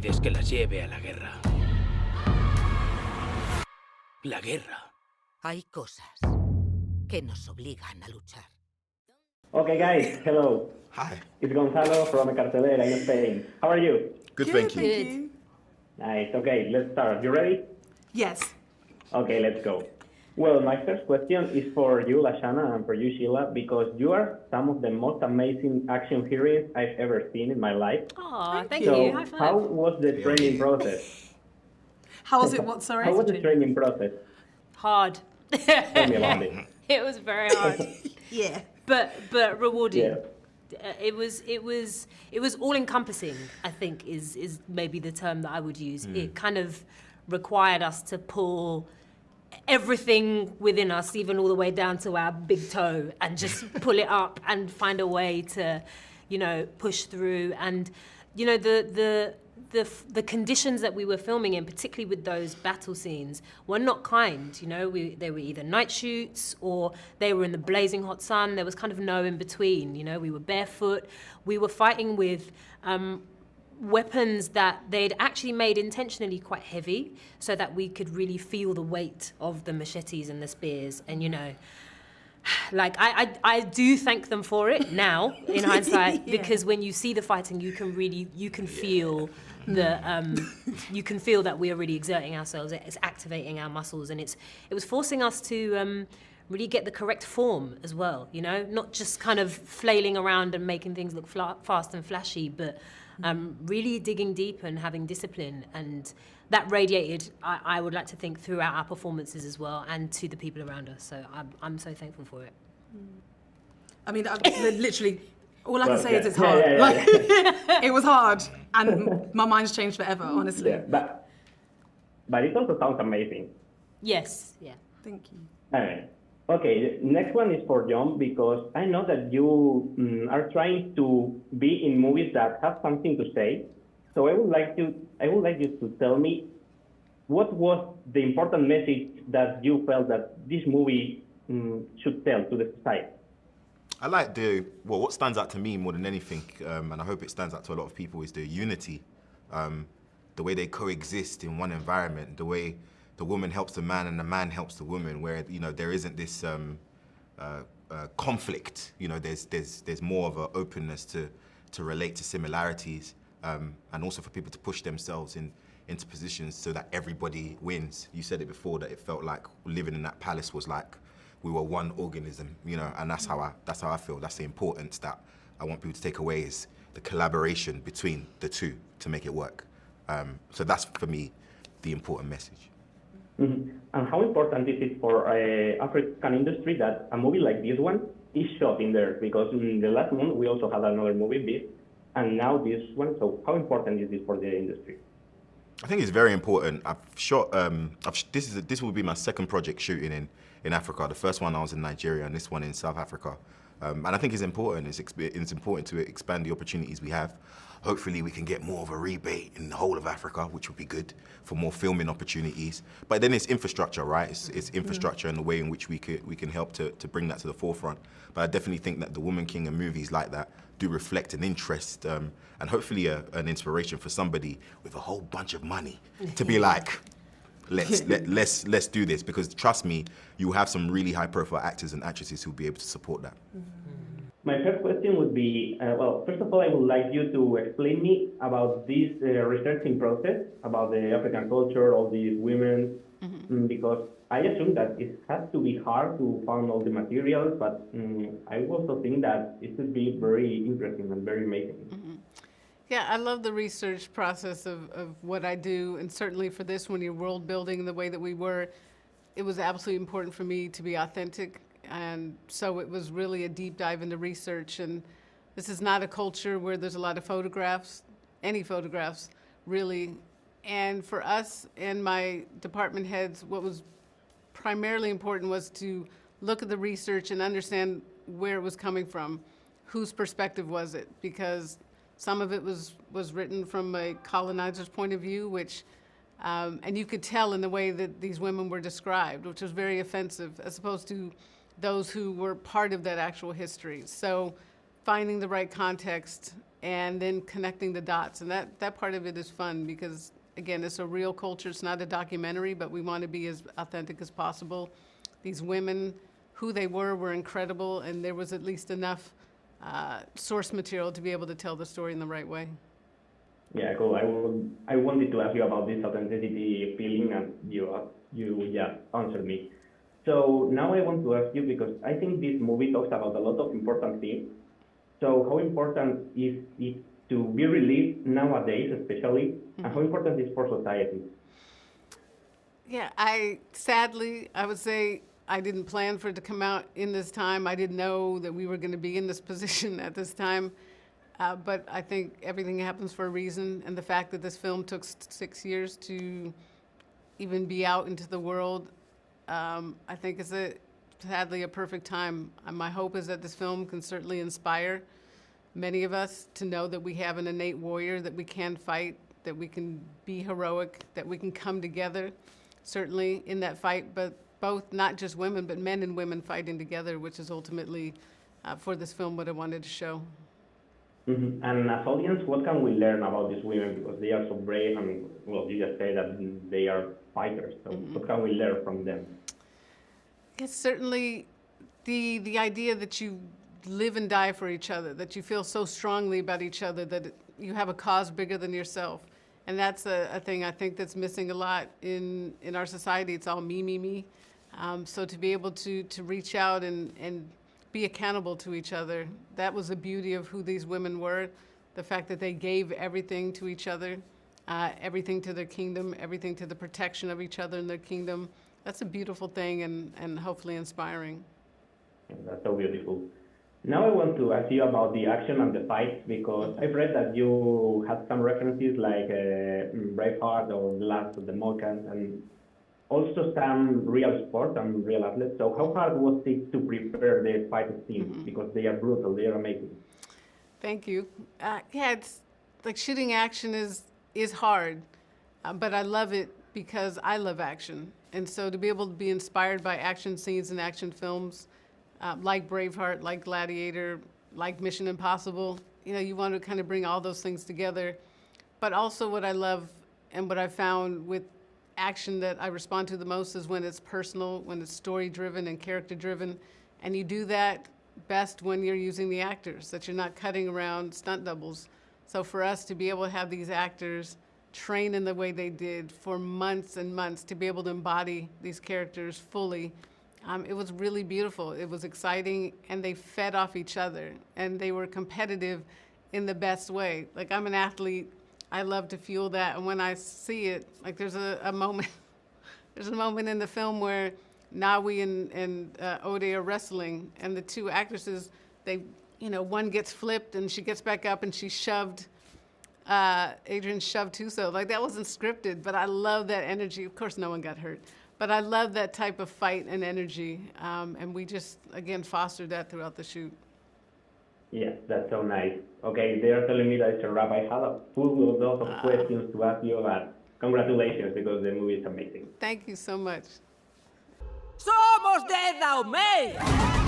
pides que las lleve a la guerra. La guerra. Hay cosas que nos obligan a luchar. Okay, guys, hello. Hi. It's Gonzalo from Cartelera in Spain. How are you? Good, thank you. Good. Nice. Okay, let's start. You ready? Yes. Okay, let's go. Well, my first question is for you, Lashana, and for you, Sheila, because you are some of the most amazing action heroines I've ever seen in my life. Oh, thank So, you. High five. how was the training process? How was it? What, sorry? How was the training process? Hard. Tell me about it. It was very hard, Yeah. but rewarding. Yeah. It was all encompassing. I think is maybe the term that I would use. It kind of required us to pull everything within us, even all the way down to our big toe, and just pull it up and find a way to, push through. And the conditions that we were filming in, particularly with those battle scenes, were not kind. They were either night shoots or they were in the blazing hot sun. There was kind of no in between. We were barefoot. We were fighting with weapons that they'd actually made intentionally quite heavy, so that we could really feel the weight of the machetes and the spears. And I do thank them for it now in hindsight, because when you see the fighting, you can feel you can feel that we are really exerting ourselves. It's activating our muscles, and it was forcing us to really get the correct form as well. Not just kind of flailing around and making things look fast and flashy, but really digging deep and having discipline. And that radiated, I would like to think, throughout our performances as well, and to the people around us. So I'm so thankful for it. I mean, literally, all I can say yeah. is it's hard. Yeah. It was hard, and my mind's changed forever, honestly. Yeah, but it also sounds amazing. Yes, yeah. Thank you. All right. Okay, next one is for John, because I know that you are trying to be in movies that have something to say. So I would like you to tell me what was the important message that you felt that this movie should tell to the society. I like what stands out to me more than anything, and I hope it stands out to a lot of people, is the unity, the way they coexist in one environment, the way the woman helps the man and the man helps the woman, where there isn't this conflict. There's more of an openness to relate to similarities, and also for people to push themselves into positions so that everybody wins. You said it before, that it felt like living in that palace was like we were one organism, and that's how I feel. That's the importance that I want people to take away, is the collaboration between the two to make it work. So that's, for me, the important message. Mm-hmm. And how important is it for African industry that a movie like this one is shot in there? Because in the last month we also had another movie, Beast, and now this one. So how important is this for the industry? I think it's very important. I've shot. This will be my second project shooting in Africa. The first one I was in Nigeria, and this one in South Africa. And I think it's important. It's important to expand the opportunities we have. Hopefully we can get more of a rebate in the whole of Africa, which would be good for more filming opportunities. But then it's infrastructure, right? It's infrastructure and the way in which we can help to bring that to the forefront. But I definitely think that the Woman King and movies like that do reflect an interest and hopefully an inspiration for somebody with a whole bunch of money to be like, let's do this, because trust me, you have some really high-profile actors and actresses who'll be able to support that. My first question would be, well, first of all, I would like you to explain me about this researching process, about the African culture, all these women, because I assume that it has to be hard to find all the materials, but I also think that it should be very interesting and very amazing. Yeah, I love the research process of what I do, and certainly for this, when you're world building the way that we were, it was absolutely important for me to be authentic, and so it was really a deep dive into research. And this is not a culture where there's a lot of photographs, any photographs, really. And for us and my department heads, what was primarily important was to look at the research and understand where it was coming from, whose perspective was it, because some of it was written from a colonizer's point of view, which, and you could tell in the way that these women were described, which was very offensive, as opposed to those who were part of that actual history. So finding the right context and then connecting the dots. And that part of it is fun because, again, it's a real culture. It's not a documentary, but we want to be as authentic as possible. These women, who they were incredible, and there was at least enough source material to be able to tell the story in the right way. Yeah, cool. I wanted to ask you about this authenticity feeling, and you just answered me. So now I want to ask you, because I think this movie talks about a lot of important things. So how important is it to be released nowadays, especially, and how important is it for society? Yeah, sadly, I would say I didn't plan for it to come out in this time. I didn't know that we were going to be in this position at this time. But I think everything happens for a reason. And the fact that this film took 6 years to even be out into the world, I think is sadly a perfect time. My hope is that this film can certainly inspire many of us to know that we have an innate warrior, that we can fight, that we can be heroic, that we can come together, certainly in that fight, but both, not just women, but men and women fighting together, which is ultimately, for this film, what I wanted to show. Mm-hmm. And as audience, what can we learn about these women? Because they are so brave, and, well, you just say that they are fighters, so what can we learn from them? It's certainly the idea that you live and die for each other, that you feel so strongly about each other, that you have a cause bigger than yourself. And that's a thing I think that's missing a lot in our society. It's all me, me, me. So to be able to reach out and be accountable to each other, that was the beauty of who these women were, the fact that they gave everything to each other, everything to their kingdom, everything to the protection of each other in their kingdom. That's a beautiful thing and hopefully inspiring. That's so beautiful. Now I want to ask you about the action and the fights, because I've read that you had some references like Braveheart or Last of the Mohicans, and also some real sports and real athletes. So how hard was it to prepare the fight scenes? Because they are brutal, they are amazing. Thank you. Yeah, it's like shooting action is hard, but I love it because I love action. And so to be able to be inspired by action scenes and action films, like Braveheart, like Gladiator, like Mission Impossible, you want to kind of bring all those things together. But also what I love and what I found with action that I respond to the most is when it's personal, when it's story-driven and character-driven. And you do that best when you're using the actors, that you're not cutting around stunt doubles. So for us to be able to have these actors train in the way they did for months and months to be able to embody these characters fully, it was really beautiful. It was exciting, and they fed off each other, and they were competitive in the best way. Like, I'm an athlete. I love to fuel that, and when I see it, like there's a moment, there's a moment in the film where Nawi and Ode are wrestling, and the two actresses, one gets flipped, and she gets back up, and she shoved, Adrian shoved Tuso. Like, that wasn't scripted, but I love that energy. Of course, no one got hurt. But I love that type of fight and energy, and we just, again, fostered that throughout the shoot. Yes, that's so nice. Okay, they are telling me that it's a wrap. I have a full lot of questions to ask you, but congratulations, because the movie is amazing. Thank you so much. ¡Somos de Dahomey!